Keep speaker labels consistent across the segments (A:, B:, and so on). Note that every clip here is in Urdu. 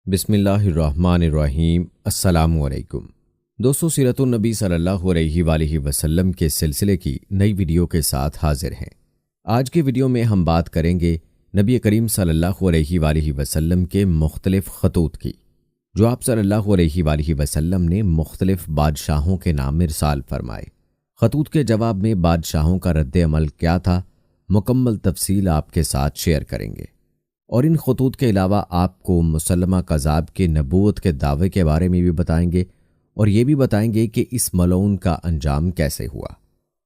A: بسم اللہ الرحمن الرحیم۔ السلام علیکم دوستو، سیرت النبی صلی اللہ علیہ وآلہ وسلم کے سلسلے کی نئی ویڈیو کے ساتھ حاضر ہیں۔ آج کے ویڈیو میں ہم بات کریں گے نبی کریم صلی اللہ علیہ وآلہ وسلم کے مختلف خطوط کی، جو آپ صلی اللہ علیہ وآلہ وسلم نے مختلف بادشاہوں کے نام ارسال فرمائے۔ خطوط کے جواب میں بادشاہوں کا رد عمل کیا تھا، مکمل تفصیل آپ کے ساتھ شیئر کریں گے، اور ان خطوط کے علاوہ آپ کو مسلمہ کذاب کے نبوت کے دعوے کے بارے میں بھی بتائیں گے، اور یہ بھی بتائیں گے کہ اس ملعون کا انجام کیسے ہوا۔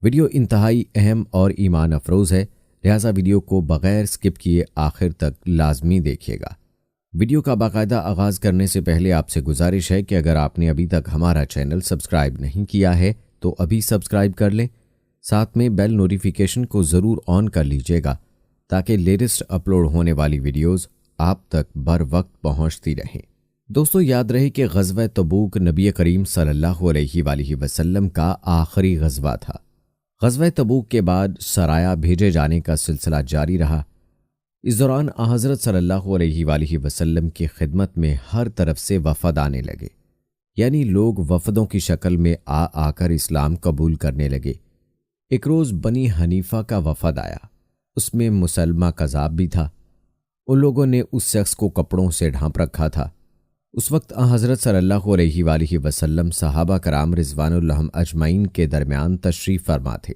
A: ویڈیو انتہائی اہم اور ایمان افروز ہے، لہٰذا ویڈیو کو بغیر سکپ کیے آخر تک لازمی دیکھیے گا۔ ویڈیو کا باقاعدہ آغاز کرنے سے پہلے آپ سے گزارش ہے کہ اگر آپ نے ابھی تک ہمارا چینل سبسکرائب نہیں کیا ہے تو ابھی سبسکرائب کر لیں، ساتھ میں بیل نوٹیفیکیشن کو ضرور آن کر لیجیے گا تاکہ لیٹسٹ اپلوڈ ہونے والی ویڈیوز آپ تک بر وقت پہنچتی رہیں۔ دوستو، یاد رہے کہ غزوہ تبوک نبی کریم صلی اللہ علیہ وآلہ وسلم کا آخری غزوہ تھا۔ غزوہ تبوک کے بعد سرایا بھیجے جانے کا سلسلہ جاری رہا۔ اس دوران حضرت صلی اللہ علیہ وآلہ وسلم کی خدمت میں ہر طرف سے وفد آنے لگے، یعنی لوگ وفدوں کی شکل میں آ کر اسلام قبول کرنے لگے۔ ایک روز بنی حنیفہ کا وفد آیا، اس میں مسلمہ کذاب بھی تھا۔ ان لوگوں نے اس شخص کو کپڑوں سے ڈھانپ رکھا تھا۔ اس وقت حضرت صلی اللہ علیہ وآلہ وسلم صحابہ کرام رضوان اللہ اجمعین کے درمیان تشریف فرما تھے،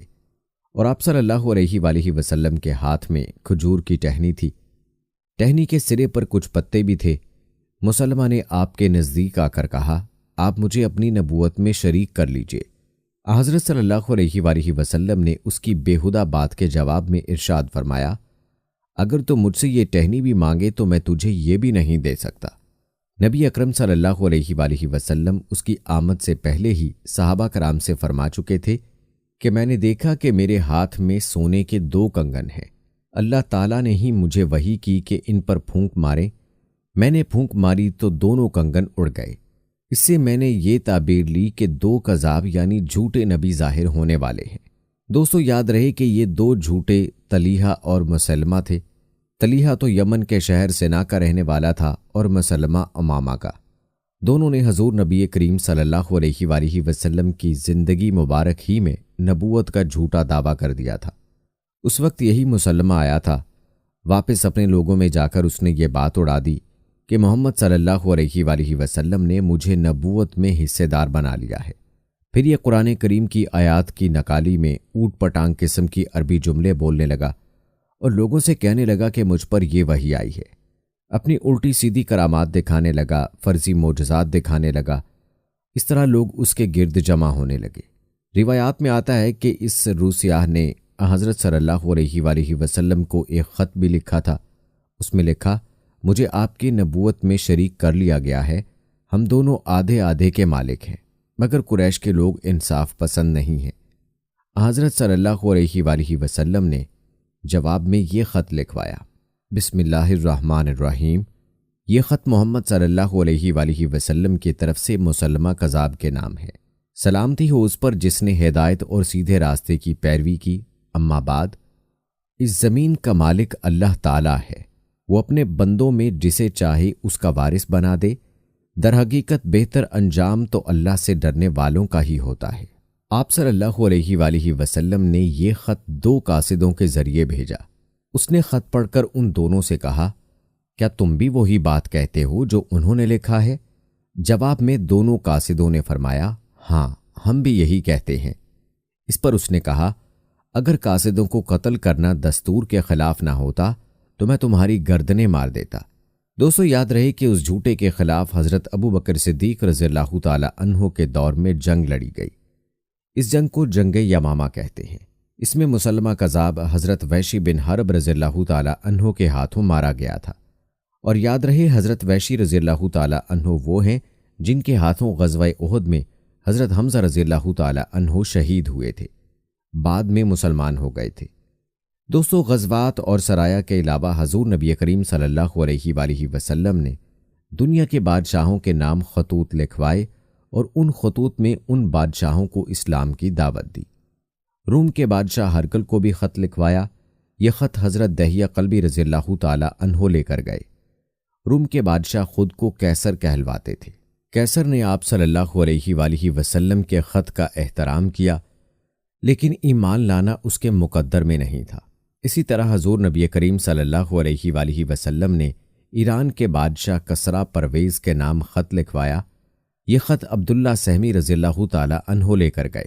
A: اور آپ صلی اللہ علیہ وآلہ وسلم کے ہاتھ میں کھجور کی ٹہنی تھی۔ ٹہنی کے سرے پر کچھ پتے بھی تھے۔ مسلمہ نے آپ کے نزدیک آ کر کہا، آپ مجھے اپنی نبوت میں شریک کر لیجئے۔ حضرت صلی اللہ علیہ وآلہ وسلم نے اس کی بیہودہ بات کے جواب میں ارشاد فرمایا، اگر تو مجھ سے یہ ٹہنی بھی مانگے تو میں تجھے یہ بھی نہیں دے سکتا۔ نبی اکرم صلی اللہ علیہ وآلہ وسلم اس کی آمد سے پہلے ہی صحابہ کرام سے فرما چکے تھے کہ میں نے دیکھا کہ میرے ہاتھ میں سونے کے 2 کنگن ہیں۔ اللہ تعالیٰ نے ہی مجھے وحی کی کہ ان پر پھونک مارے۔ میں نے پھونک ماری تو دونوں کنگن اڑ گئے۔ اس سے میں نے یہ تعبیر لی کہ 2 کذاب یعنی جھوٹے نبی ظاہر ہونے والے ہیں۔ دوستو، یاد رہے کہ یہ 2 جھوٹے طلیحہ اور مسلمہ تھے۔ طلیحہ تو یمن کے شہر سنا کا رہنے والا تھا اور مسلمہ امامہ کا۔ دونوں نے حضور نبی کریم صلی اللہ علیہ وآلہ وسلم کی زندگی مبارک ہی میں نبوت کا جھوٹا دعویٰ کر دیا تھا۔ اس وقت یہی مسلمہ آیا تھا۔ واپس اپنے لوگوں میں جا کر اس نے یہ بات اڑا دی کہ محمد صلی اللہ علیہ وآلہ وسلم نے مجھے نبوت میں حصے دار بنا لیا ہے۔ پھر یہ قرآن کریم کی آیات کی نقالی میں اوٹ پٹانگ قسم کی عربی جملے بولنے لگا اور لوگوں سے کہنے لگا کہ مجھ پر یہ وحی آئی ہے۔ اپنی الٹی سیدھی کرامات دکھانے لگا، فرضی معجزات دکھانے لگا۔ اس طرح لوگ اس کے گرد جمع ہونے لگے۔ روایات میں آتا ہے کہ اس روسیاہ نے حضرت صلی اللہ علیہ وآلہ وسلم کو ایک خط بھی لکھا تھا۔ اس میں لکھا، مجھے آپ کی نبوت میں شریک کر لیا گیا ہے، ہم دونوں آدھے آدھے کے مالک ہیں، مگر قریش کے لوگ انصاف پسند نہیں ہیں۔ حضرت صلی اللہ علیہ وآلہ وسلم نے جواب میں یہ خط لکھوایا، بسم اللہ الرحمن الرحیم۔ یہ خط محمد صلی اللہ علیہ وآلہ وسلم کی طرف سے مسلمہ کذاب کے نام ہے۔ سلامتی ہو اس پر جس نے ہدایت اور سیدھے راستے کی پیروی کی۔ اما بعد، اس زمین کا مالک اللہ تعالیٰ ہے، وہ اپنے بندوں میں جسے چاہے اس کا وارث بنا دے۔ در حقیقت بہتر انجام تو اللہ سے ڈرنے والوں کا ہی ہوتا ہے۔ آپ صلی اللہ علیہ وآلہ وسلم نے یہ خط 2 قاصدوں کے ذریعے بھیجا۔ اس نے خط پڑھ کر ان دونوں سے کہا، کیا تم بھی وہی بات کہتے ہو جو انہوں نے لکھا ہے؟ جواب میں دونوں قاصدوں نے فرمایا، ہاں، ہم بھی یہی کہتے ہیں۔ اس پر اس نے کہا، اگر قاصدوں کو قتل کرنا دستور کے خلاف نہ ہوتا تو میں تمہاری گردنیں مار دیتا۔ دوستو، یاد رہے کہ اس جھوٹے کے خلاف حضرت ابو بکر صدیق رضی اللہ تعالی عنہ کے دور میں جنگ لڑی گئی۔ اس جنگ کو جنگ یمامہ کہتے ہیں۔ اس میں مسلمہ کذاب حضرت وحشی بن حرب رضی اللہ تعالی عنہ کے ہاتھوں مارا گیا تھا، اور یاد رہے حضرت وحشی رضی اللہ تعالی عنہ وہ ہیں جن کے ہاتھوں غزوہ احد میں حضرت حمزہ رضی اللہ تعالی عنہ شہید ہوئے تھے، بعد میں مسلمان ہو گئے تھے۔ دوستو، غزوات اور سرایا کے علاوہ حضور نبی کریم صلی اللہ علیہ وآلہ وسلم نے دنیا کے بادشاہوں کے نام خطوط لکھوائے اور ان خطوط میں ان بادشاہوں کو اسلام کی دعوت دی۔ روم کے بادشاہ ہرقل کو بھی خط لکھوایا۔ یہ خط حضرت دہیہ قلبی رضی اللہ تعالی عنہ لے کر گئے۔ روم کے بادشاہ خود کو کیسر کہلواتے تھے۔ کیسر نے آپ صلی اللہ علیہ وآلہ وسلم کے خط کا احترام کیا، لیکن ایمان لانا اس کے مقدر میں نہیں تھا۔ اسی طرح حضور نبی کریم صلی اللہ علیہ وآلہ وسلم نے ایران کے بادشاہ کسریٰ پرویز کے نام خط لکھوایا۔ یہ خط عبداللہ سہمی رضی اللہ تعالی عنہ لے کر گئے۔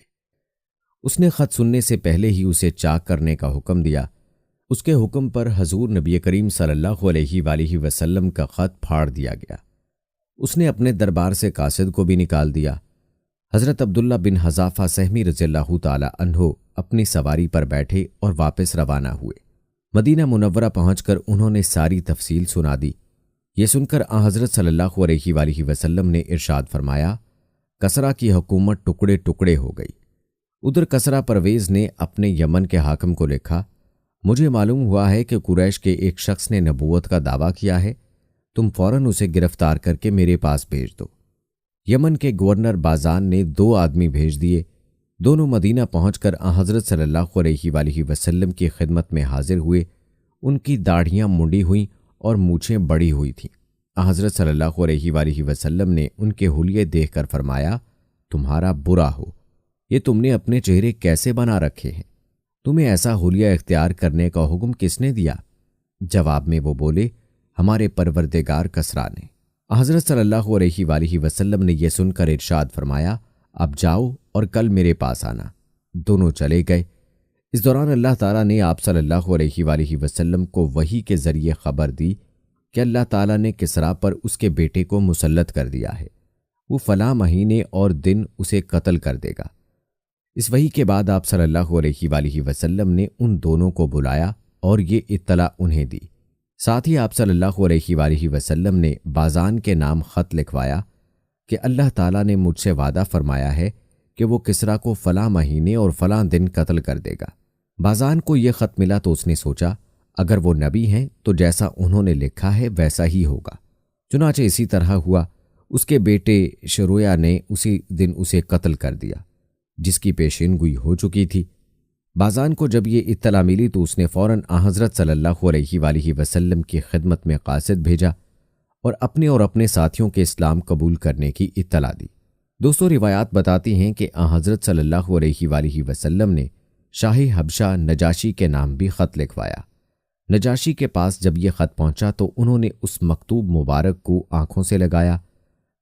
A: اس نے خط سننے سے پہلے ہی اسے چاک کرنے کا حکم دیا۔ اس کے حکم پر حضور نبی کریم صلی اللہ علیہ وآلہ وسلم کا خط پھاڑ دیا گیا۔ اس نے اپنے دربار سے قاصد کو بھی نکال دیا۔ حضرت عبداللہ بن حذافہ سہمی رضی اللہ تعالی عنہ اپنی سواری پر بیٹھے اور واپس روانہ ہوئے۔ مدینہ منورہ پہنچ کر انہوں نے ساری تفصیل سنا دی۔ یہ سن کر حضرت صلی اللہ علیہ وآلہ وسلم نے ارشاد فرمایا، کسریٰ کی حکومت ٹکڑے ٹکڑے ہو گئی۔ ادھر کسریٰ پرویز نے اپنے یمن کے حاکم کو لکھا، مجھے معلوم ہوا ہے کہ قریش کے ایک شخص نے نبوت کا دعویٰ کیا ہے، تم فوراً اسے گرفتار کر کے میرے پاس بھیج دو۔ یمن کے گورنر بازان نے 2 آدمی بھیج دیے۔ دونوں مدینہ پہنچ کر حضرت صلی اللہ علیہ وآلہ وسلم کی خدمت میں حاضر ہوئے۔ ان کی داڑھیاں منڈی ہوئیں اور مونچھیں بڑی ہوئی تھیں۔ حضرت صلی اللہ علیہ وآلہ وسلم نے ان کے حلیے دیکھ کر فرمایا، تمہارا برا ہو، یہ تم نے اپنے چہرے کیسے بنا رکھے ہیں؟ تمہیں ایسا حلیہ اختیار کرنے کا حکم کس نے دیا؟ جواب میں وہ بولے، ہمارے پروردگار کسریٰ نے۔ حضرت صلی اللہ علیہ وآلہ وسلم نے یہ سن کر ارشاد فرمایا، اب جاؤ اور کل میرے پاس آنا۔ دونوں چلے گئے۔ اس دوران اللہ تعالیٰ نے آپ صلی اللہ علیہ وآلہ وسلم کو وحی کے ذریعے خبر دی کہ اللہ تعالیٰ نے کسریٰ پر اس کے بیٹے کو مسلط کر دیا ہے، وہ فلاں مہینے اور دن اسے قتل کر دے گا۔ اس وحی کے بعد آپ صلی اللہ علیہ وآلہ وسلم نے ان دونوں کو بلایا اور یہ اطلاع انہیں دی۔ ساتھ ہی آپ صلی اللہ علیہ وآلہ وسلم نے بازان کے نام خط لکھوایا کہ اللہ تعالیٰ نے مجھ سے وعدہ فرمایا ہے کہ وہ کسریٰ کو فلاں مہینے اور فلاں دن قتل کر دے گا۔ بازان کو یہ خط ملا تو اس نے سوچا، اگر وہ نبی ہیں تو جیسا انہوں نے لکھا ہے ویسا ہی ہوگا۔ چنانچہ اسی طرح ہوا۔ اس کے بیٹے شرویہ نے اسی دن اسے قتل کر دیا، جس کی پیشین گوئی ہو چکی تھی۔ بازان کو جب یہ اطلاع ملی تو اس نے فوراً حضرت صلی اللہ علیہ وآلہ وسلم کی خدمت میں قاصد بھیجا اور اپنے ساتھیوں کے اسلام قبول کرنے کی اطلاع دی۔ دوستو، روایات بتاتی ہیں کہ حضرت صلی اللہ علیہ وآلہ وسلم نے شاہ حبشہ نجاشی کے نام بھی خط لکھوایا۔ نجاشی کے پاس جب یہ خط پہنچا تو انہوں نے اس مکتوب مبارک کو آنکھوں سے لگایا،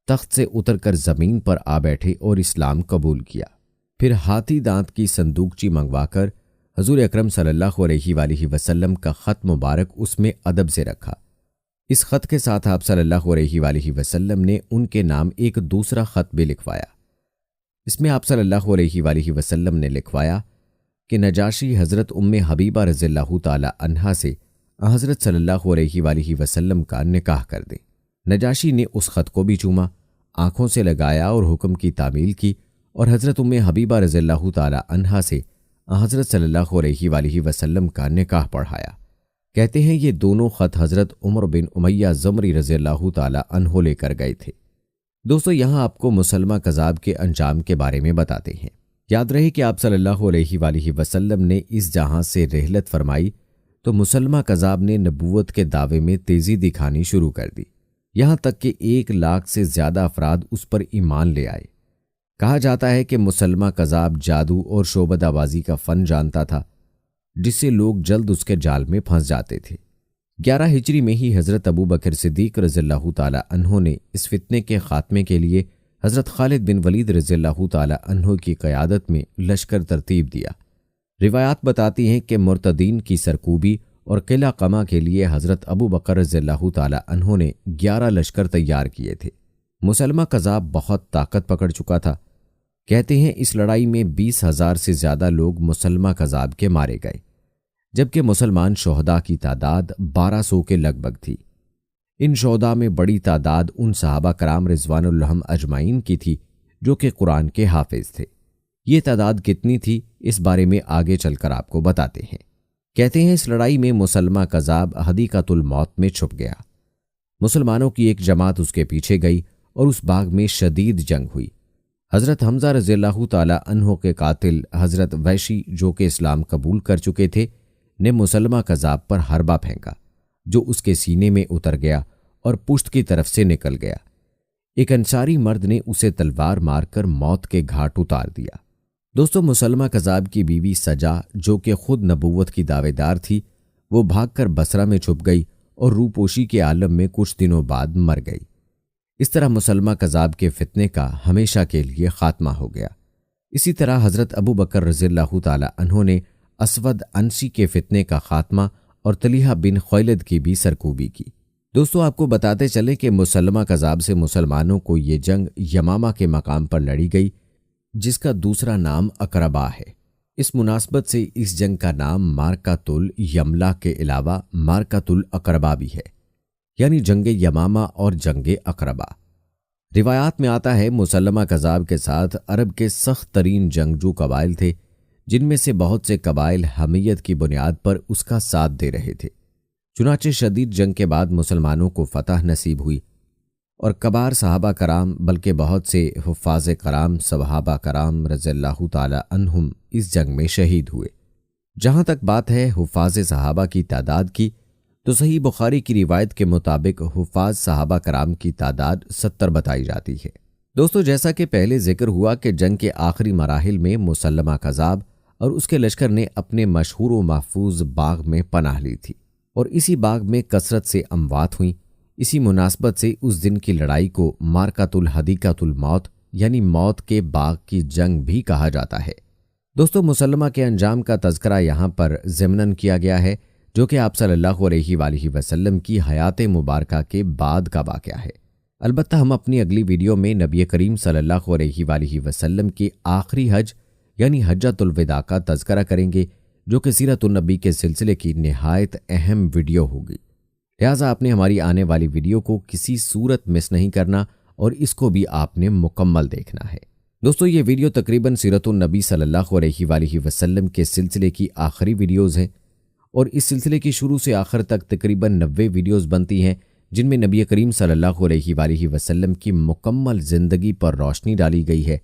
A: تخت سے اتر کر زمین پر آ بیٹھے اور اسلام قبول کیا۔ پھر ہاتھی دانت کی صندوقچی منگوا کر حضور اکرم صلی اللہ علیہ وآلہ وسلم کا خط مبارک اس میں ادب سے رکھا۔ اس خط کے ساتھ آپ صلی اللہ علیہ وآلہ وسلم نے ان کے نام ایک دوسرا خط بھی لکھوایا۔ اس میں آپ صلی اللہ علیہ وآلہ وسلم نے لکھوایا کہ نجاشی حضرت حبیبہ رضی اللہ تعالی عنہا سے حضرت صلی اللہ علیہ وآلہ وسلم کا نکاح کر دیں۔ نجاشی نے اس خط کو بھی چوما، آنکھوں سے لگایا اور حکم کی تعمیل کی اور حضرت حبیبہ رضی اللہ تعالی عنہا سے حضرت صلی اللہ علیہ وآلہ وسلم کا نکاح پڑھایا۔ کہتے ہیں یہ دونوں خط حضرت عمر بن امیہ زمری رضی اللہ تعالی عنہ لے کر گئے تھے۔ دوستو، یہاں آپ کو مسلمہ کذاب کے انجام کے بارے میں بتاتے ہیں۔ یاد رہے کہ آپ صلی اللہ علیہ وآلہ وسلم نے اس جہاں سے رحلت فرمائی تو مسلمہ کذاب نے نبوت کے دعوے میں تیزی دکھانی شروع کر دی، یہاں تک کہ 1 لاکھ سے زیادہ افراد اس پر ایمان لے آئے۔ کہا جاتا ہے کہ مسلمہ کذاب جادو اور شعبدہ بازی کا فن جانتا تھا، جس سے لوگ جلد اس کے جال میں پھنس جاتے تھے۔ 11 ہجری میں ہی حضرت ابو بکر صدیق رضی اللہ تعالی عنہ نے اس فتنے کے خاتمے کے لیے حضرت خالد بن ولید رضی اللہ تعالی عنہ کی قیادت میں لشکر ترتیب دیا۔ روایات بتاتی ہیں کہ مرتدین کی سرکوبی اور قلعہ قمع کے لیے حضرت ابو بکر رضی اللہ تعالی عنہ نے 11 لشکر تیار کیے تھے۔ مسلمہ کذاب بہت طاقت پکڑ چکا تھا۔ کہتے ہیں اس لڑائی میں 20,000 سے زیادہ لوگ مسلمہ کذاب کے مارے گئے، جبکہ مسلمان شہداء کی تعداد 1200 کے لگ بھگ تھی۔ ان شہداء میں بڑی تعداد ان صحابہ کرام رضوان اللہ اجمعین کی تھی جو کہ قرآن کے حافظ تھے۔ یہ تعداد کتنی تھی اس بارے میں آگے چل کر آپ کو بتاتے ہیں۔ کہتے ہیں اس لڑائی میں مسلمہ کذاب حدیقۃ الموت میں چھپ گیا۔ مسلمانوں کی ایک جماعت اس کے پیچھے گئی اور اس باغ میں شدید جنگ ہوئی۔ حضرت حمزہ رضی اللہ تعالی عنہ کے قاتل حضرت ویشی جو کہ اسلام قبول کر چکے تھے نے مسلمہ کذاب پر حربہ پھینکا، جو اس کے سینے میں اتر گیا اور پشت کی طرف سے نکل گیا۔ ایک انصاری مرد نے اسے تلوار مار کر موت کے گھاٹ اتار دیا۔ دوستو، مسلمہ کذاب کی بیوی سجا، جو کہ خود نبوت کی دعوے دار تھی، وہ بھاگ کر بصرہ میں چھپ گئی اور روپوشی کے عالم میں کچھ دنوں بعد مر گئی۔ اس طرح مسلمہ کذاب کے فتنے کا ہمیشہ کے لیے خاتمہ ہو گیا۔ اسی طرح حضرت ابو بکر رضی اللہ تعالی عنہ نے اسود انسی کے فتنے کا خاتمہ اور طلیحہ بن خویلد کی بھی سرکوبی کی۔ دوستو، آپ کو بتاتے چلیں کہ مسلمہ کذاب سے مسلمانوں کو یہ جنگ یمامہ کے مقام پر لڑی گئی، جس کا دوسرا نام اقربا ہے۔ اس مناسبت سے اس جنگ کا نام مارکۃ الیملا کے علاوہ مارکۃ الاقربا بھی ہے، یعنی جنگ یمامہ اور جنگ اقربا۔ روایات میں آتا ہے مسلمہ کذاب کے ساتھ عرب کے سخت ترین جنگجو قبائل تھے، جن میں سے بہت سے قبائل حمیت کی بنیاد پر اس کا ساتھ دے رہے تھے۔ چنانچہ شدید جنگ کے بعد مسلمانوں کو فتح نصیب ہوئی اور کبار صحابہ کرام بلکہ بہت سے حفاظ کرام صحابہ کرام رضی اللہ تعالی عنہم اس جنگ میں شہید ہوئے۔ جہاں تک بات ہے حفاظ صحابہ کی تعداد کی، تو صحیح بخاری کی روایت کے مطابق حفاظ صحابہ کرام کی تعداد 70 بتائی جاتی ہے۔ دوستو، جیسا کہ پہلے ذکر ہوا کہ جنگ کے آخری مراحل میں مسلمہ کذاب اور اس کے لشکر نے اپنے مشہور و محفوظ باغ میں پناہ لی تھی اور اسی باغ میں کثرت سے اموات ہوئیں۔ اسی مناسبت سے اس دن کی لڑائی کو مارکۃ الحدیقۃ الموت یعنی موت کے باغ کی جنگ بھی کہا جاتا ہے۔ دوستو، مسلمہ کے انجام کا تذکرہ یہاں پر ضمناً کیا گیا ہے، جو کہ آپ صلی اللہ علیہ وآلہ وسلم کی حیات مبارکہ کے بعد کا واقعہ ہے۔ البتہ ہم اپنی اگلی ویڈیو میں نبی کریم صلی اللہ علیہ وآلہ وسلم کی آخری حج یعنی حجۃ الوداع کا تذکرہ کریں گے، جو کہ سیرت النبی کے سلسلے کی نہایت اہم ویڈیو ہوگی۔ لہٰذا آپ نے ہماری آنے والی ویڈیو کو کسی صورت مس نہیں کرنا اور اس کو بھی آپ نے مکمل دیکھنا ہے۔ دوستو، یہ ویڈیو تقریباً سیرت النبی صلی اللہ علیہ وآلہ وسلم کے سلسلے کی آخری ویڈیوز ہیں اور اس سلسلے کی شروع سے آخر تک تقریباً 90 ویڈیوز بنتی ہیں، جن میں نبی کریم صلی اللہ علیہ وآلہ وسلم کی مکمل زندگی پر روشنی ڈالی گئی ہے۔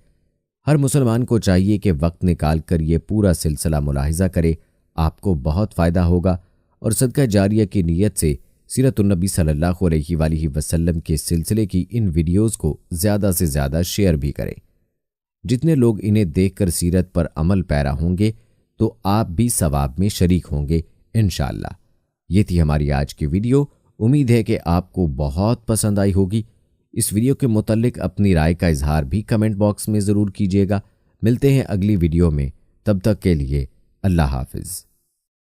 A: ہر مسلمان کو چاہیے کہ وقت نکال کر یہ پورا سلسلہ ملاحظہ کرے، آپ کو بہت فائدہ ہوگا اور صدقہ جاریہ کی نیت سے سیرت النبی صلی اللہ علیہ وآلہ وسلم کے سلسلے کی ان ویڈیوز کو زیادہ سے زیادہ شیئر بھی کریں۔ جتنے لوگ انہیں دیکھ کر سیرت پر عمل پیرا ہوں گے تو آپ بھی ثواب میں شریک ہوں گے انشاءاللہ۔ یہ تھی ہماری آج کی ویڈیو، امید ہے کہ آپ کو بہت پسند آئی ہوگی۔ اس ویڈیو کے متعلق اپنی رائے کا اظہار بھی کمنٹ باکس میں ضرور کیجیے گا۔ ملتے ہیں اگلی ویڈیو میں، تب تک کے لیے اللہ حافظ۔